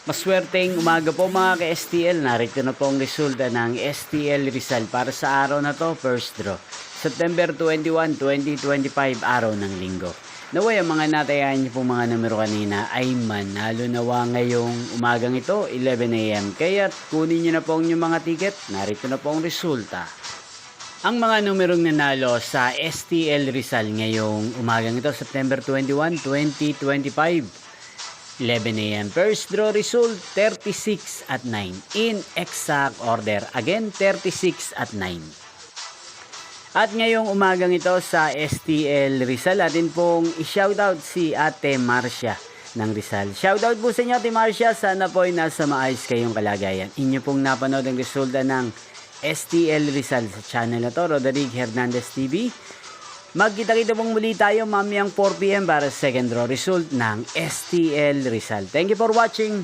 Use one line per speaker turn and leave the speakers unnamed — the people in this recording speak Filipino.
Maswerteng umaga po mga ka-STL. Narito na po ang resulta ng STL Rizal para sa araw na to, first draw. September 21, 2025, araw ng linggo. Naway ang mga natayan niyo pong mga numero kanina ay manalo nawa ngayong umagang ito, 11 AM. Kaya't kunin niyo na po ang inyong mga ticket. Narito na po ang resulta. Ang mga numerong nanalo sa STL Rizal ngayong umagang ito, September 21, 2025. 11 AM. First draw result, 36 at 9. In exact order. Again, 36 at 9. At ngayong umagang ito sa STL Rizal, atin pong i-shoutout si Ate Marcia ng Rizal. Shoutout po sa inyo, Ate Marcia. Sana po ay nasa maayos kayong kalagayan. Inyo pong napanood ang resulta ng STL Rizal sa channel na to, Roderick Hernandez TV. Magkita-kita pong muli tayo mamayang 4 PM para sa second draw result ng STL Rizal. Thank you for watching.